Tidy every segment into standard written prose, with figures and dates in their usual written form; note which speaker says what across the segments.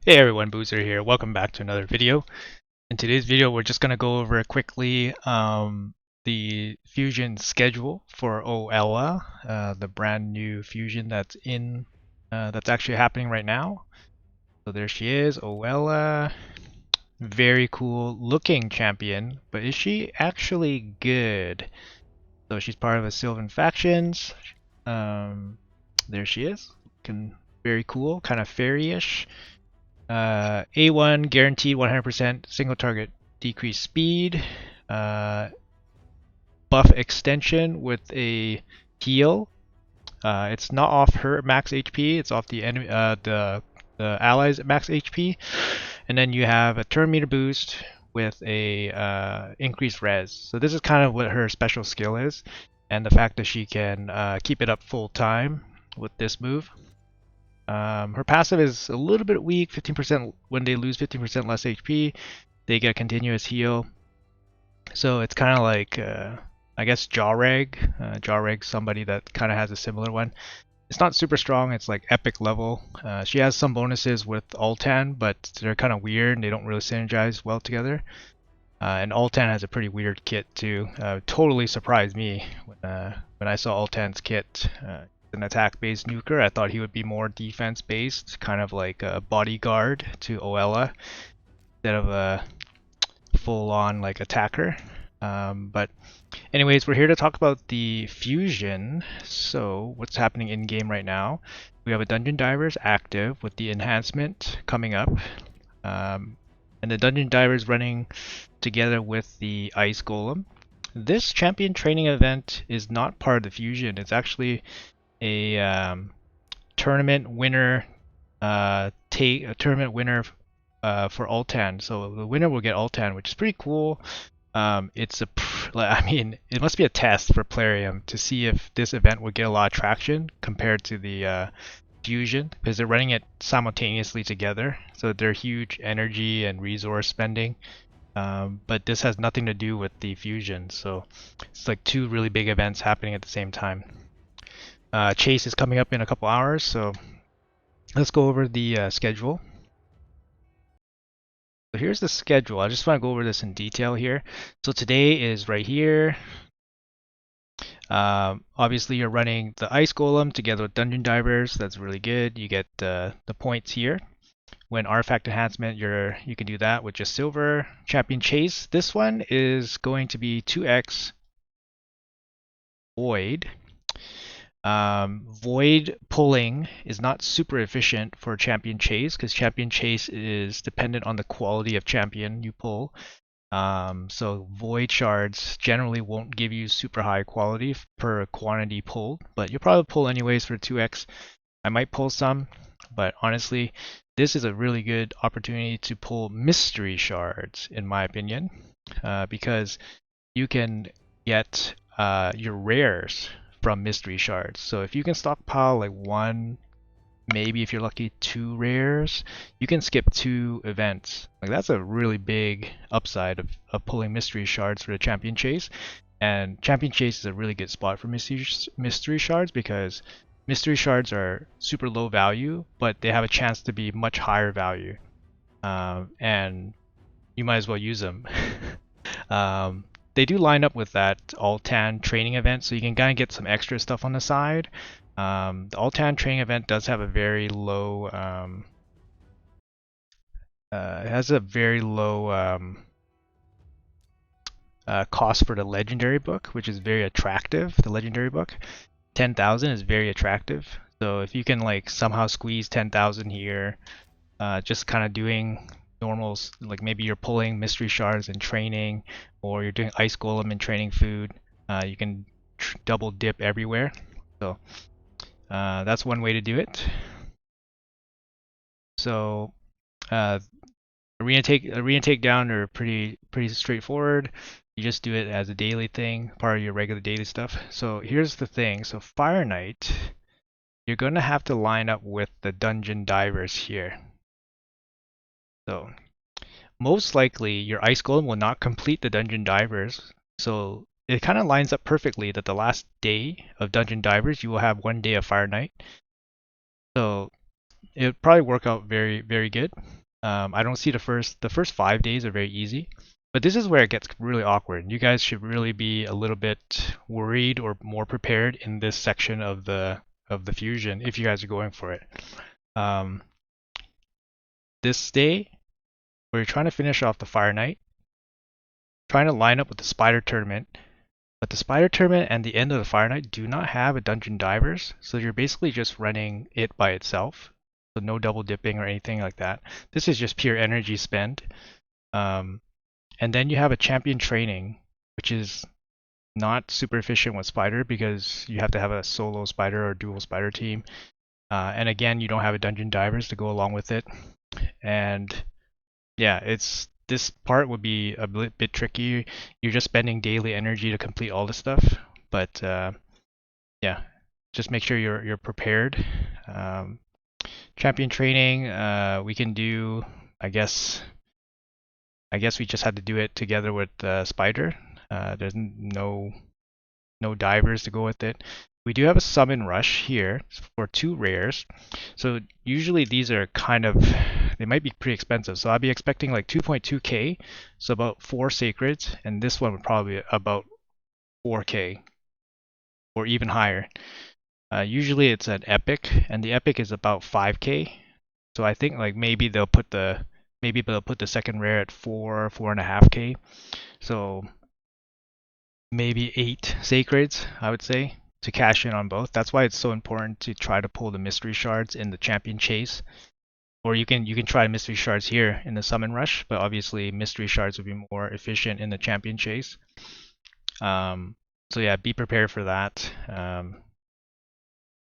Speaker 1: Hey everyone, Boozor here. Welcome back to another video. In today's video, we're just going to go over quickly the fusion schedule for OELLA, the brand new fusion that's actually happening right now. So there she is, OELLA. Very cool looking champion, but is she actually good? So she's part of the SYLVAN factions. There she is, looking very cool, kind of fairy-ish. A1 guaranteed 100% single target decreased speed. Buff extension with a heal. It's not off her max HP. It's off the enemy, the allies max HP. And then you have a turn meter boost with a increased res. So this is kind of what her special skill is, and the fact that she can keep it up full time with this move. Her passive is a little bit weak, 15% when they lose 15% less HP, they get a continuous heal. So it's kind of like, I guess, Jawreg. Jawreg's somebody that kind of has a similar one. It's not super strong, it's like epic level. She has some bonuses with Altan, but they're kind of weird and they don't really synergize well together. And Altan has a pretty weird kit too. Totally surprised me when I saw Altan's kit. An attack-based nuker. I thought he would be more defense-based, kind of like a bodyguard to OELLA instead of a full-on like attacker. But anyways, we're here to talk about the fusion. So what's happening in game right now? We have a Dungeon Divers active with the enhancement coming up, and the Dungeon Divers running together with the Ice Golem. This champion training event is not part of the fusion. It's actually a tournament winner for Altan. So the winner will get Altan, which is pretty cool. I mean, it must be a test for Plarium to see if this event would get a lot of traction compared to the fusion, because they're running it simultaneously together. So they're huge energy and resource spending. But this has nothing to do with the fusion. So it's like two really big events happening at the same time. Chase is coming up in a couple hours, so let's go over the schedule. So here's the schedule. I just want to go over this in detail here. So today is right here. Obviously, you're running the Ice Golem together with Dungeon Divers. That's really good. You get the points here. When Artifact Enhancement, you can do that with just silver. Champion Chase. This one is going to be 2x Void. Void pulling is not super efficient for Champion Chase because Champion Chase is dependent on the quality of champion you pull. So Void shards generally won't give you super high quality per quantity pulled, but you'll probably pull anyways for 2x. I might pull some, but honestly, this is a really good opportunity to pull mystery shards, in my opinion, because you can get your rares from mystery shards. So if you can stockpile like one, maybe if you're lucky 2 rares, you can skip 2 events. Like that's a really big upside of pulling mystery shards for the champion chase. And champion chase is a really good spot for mystery shards because mystery shards are super low value, but they have a chance to be much higher value. And you might as well use them. They do line up with that Altan training event, so you can kind of get some extra stuff on the side. The Altan training event does have a very low, it has a very low cost for the legendary book, which is very attractive. The legendary book, 10,000 is very attractive. So if you can like somehow squeeze 10,000 here, just kind of doing normals, like maybe you're pulling mystery shards and training, or you're doing Ice Golem and training food, you can double dip everywhere. So that's one way to do it. So arena takedown are pretty straightforward. You just do it as a daily thing, part of your regular daily stuff. So here's the thing. So Fire Knight, you're gonna have to line up with the Dungeon Divers here. So most likely your Ice Golem will not complete the Dungeon Divers. So it kind of lines up perfectly that the last day of Dungeon Divers you will have 1 day of Fire Knight. So it'd probably work out very, very good. I don't see the first 5 days are very easy, but this is where it gets really awkward. You guys should really be a little bit worried or more prepared in this section of the fusion if you guys are going for it. Um, this day, where you're trying to finish off the Fire Knight, trying to line up with the Spider Tournament, but the Spider Tournament and the end of the Fire Knight do not have a Dungeon Divers, so you're basically just running it by itself. So no double dipping or anything like that. This is just pure energy spend. And then you have a Champion Training, which is not super efficient with Spider because you have to have a solo Spider or dual Spider team. And again, you don't have a Dungeon Divers to go along with it. And yeah, this part would be a bit tricky. You're just spending daily energy to complete all this stuff, but yeah, just make sure you're prepared. Champion training, we can do. I guess we just had to do it together with Spider. There's no divers to go with it. We do have a summon rush here for 2 rares. So usually these are kind of, they might be pretty expensive. So I'll be expecting like 2.2k, so about 4 sacreds, and this one would probably be about 4k or even higher. Usually it's an epic, and the epic is about 5k. So I think like maybe they'll put the second rare at 4.5k. So maybe 8 sacreds, I would say, to cash in on both. That's why it's so important to try to pull the mystery shards in the champion chase. Or you can try mystery shards here in the summon rush, but obviously mystery shards would be more efficient in the champion chase. So yeah, be prepared for that.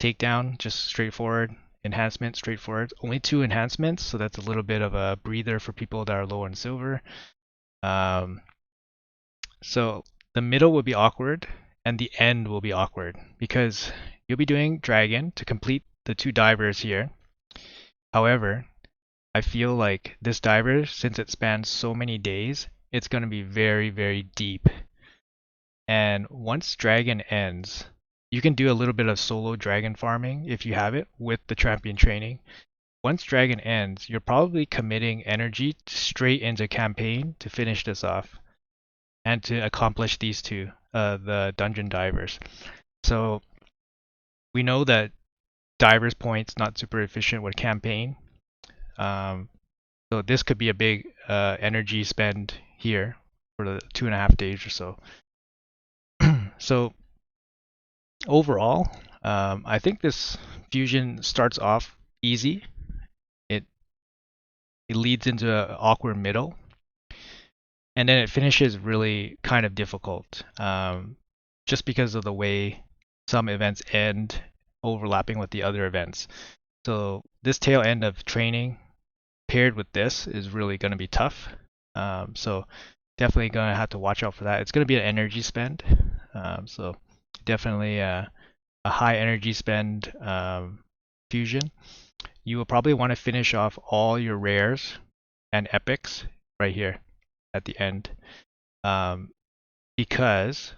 Speaker 1: Takedown, just straightforward. Enhancement, straightforward. Only 2 enhancements, so that's a little bit of a breather for people that are low on silver. So the middle will be awkward and the end will be awkward because you'll be doing dragon to complete the 2 divers here. However, I feel like this diver, since it spans so many days, it's going to be very, very deep. And once dragon ends, you can do a little bit of solo dragon farming if you have it with the champion training. Once dragon ends, you're probably committing energy straight into campaign to finish this off and to accomplish these 2, the dungeon divers. So we know that divers points not super efficient with campaign. So this could be a big energy spend here for the 2.5 days or so. So overall, I think this fusion starts off easy. It leads into an awkward middle, and then it finishes really kind of difficult, just because of the way some events end overlapping with the other events. So this tail end of training paired with this is really going to be tough. So definitely going to have to watch out for that. It's going to be an energy spend. So definitely a high energy spend fusion. You will probably want to finish off all your rares and epics right here at the end, because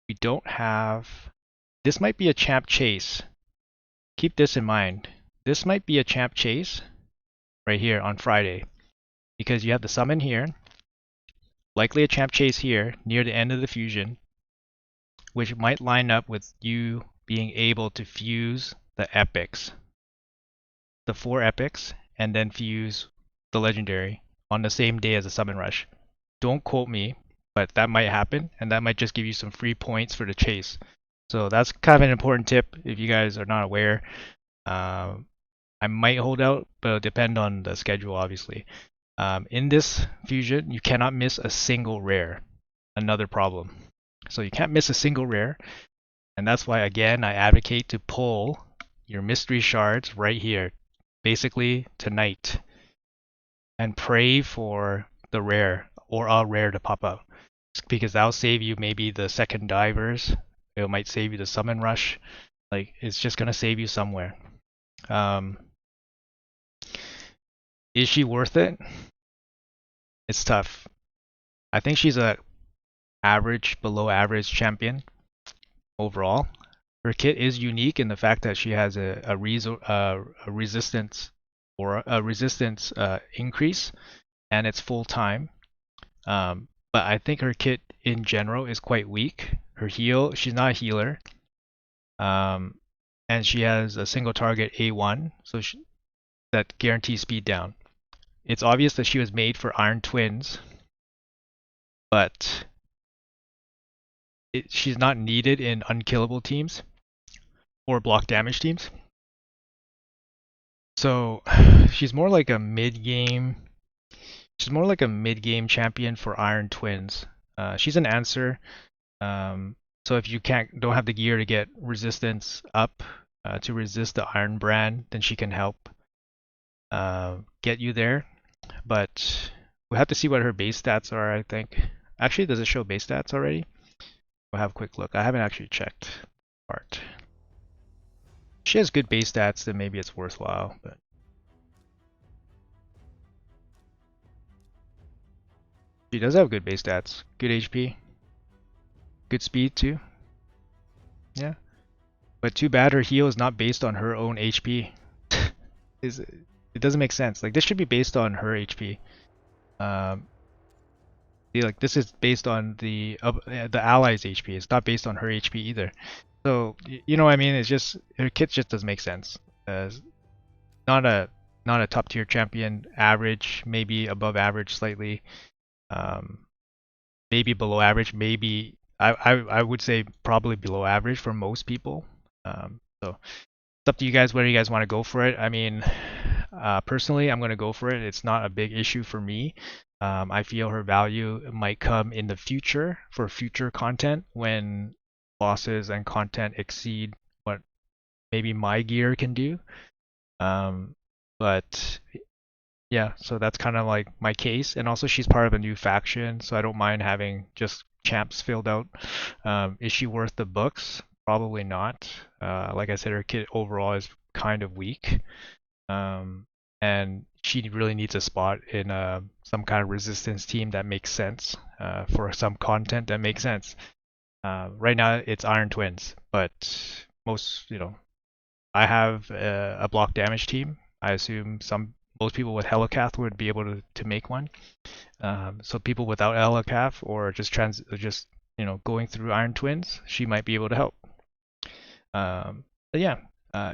Speaker 1: we don't have, this might be a champ chase. Keep this in mind. This might be a champ chase right here on Friday, because you have the summon here, likely a champ chase here near the end of the fusion, which might line up with you being able to fuse the epics, the 4 epics, and then fuse the legendary on the same day as the summon rush. Don't quote me, but that might happen, and that might just give you some free points for the chase. So that's kind of an important tip if you guys are not aware. I might hold out, but it'll depend on the schedule, obviously. In this fusion, you cannot miss a single rare. Another problem. So you can't miss a single rare, and that's why, again, I advocate to pull your mystery shards right here, basically tonight, and pray for the rare or a rare to pop up, because that'll save you maybe the second divers. It might save you the summon rush. Like, it's just gonna save you somewhere. Is she worth it? It's tough. I think she's a average, below average champion overall. Her kit is unique in the fact that she has a resistance or a resistance increase, and it's full time. But I think her kit in general is quite weak. Her heal, she's not a healer. And she has a single target A1, so that guarantees speed down. It's obvious that she was made for Iron Twins, but she's not needed in unkillable teams or block damage teams. So she's more like a mid-game. She's more like a mid-game champion for Iron Twins. She's an answer. So if you don't have the gear to get resistance up to resist the Iron Brand, then she can help get you there. But we'll have to see what her base stats are, I think. Actually, does it show base stats already? We'll have a quick look. I haven't actually checked part. She has good base stats, then maybe it's worthwhile, but she does have good base stats. Good HP. Good speed too. Yeah. But too bad her heal is not based on her own HP. It doesn't make sense. Like, this should be based on her HP. Like, this is based on the allies' HP. It's not based on her HP either. So you know what I mean? It's just her kit just doesn't make sense. Not a top tier champion. Average, maybe above average slightly. Maybe below average. Maybe I would say probably below average for most people. So it's up to you guys whether you guys want to go for it. I mean, personally, I'm going to go for it. It's not a big issue for me. I feel her value might come in the future for future content when bosses and content exceed what maybe my gear can do. But yeah, so that's kind of like my case. And also she's part of a new faction, so I don't mind having just champs filled out. Is she worth the books? Probably not. Like I said, her kit overall is kind of weak. And she really needs a spot in some kind of resistance team that makes sense for some content that makes sense. Right now it's Iron Twins, but most, I have a block damage team. I assume most people with Helicath would be able to make one. So people without Helicath or just going through Iron Twins, she might be able to help. But yeah,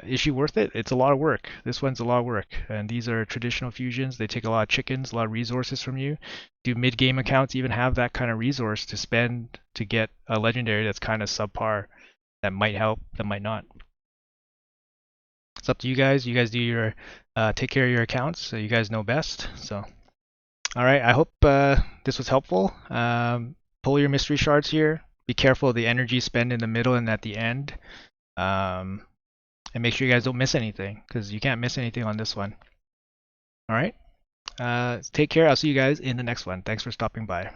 Speaker 1: is she worth it? It's a lot of work. This one's a lot of work, and these are traditional fusions. They take a lot of chickens, a lot of resources from you. Do mid-game accounts even have that kind of resource to spend to get a legendary that's kind of subpar? That might help, that might not. It's up to you guys. You guys do your take care of your accounts, so you guys know best. So, all right. I hope this was helpful. Pull your mystery shards here. Be careful of the energy spend in the middle and at the end. And make sure you guys don't miss anything, because you can't miss anything on this one. All right. Take care. I'll see you guys in the next one. Thanks for stopping by.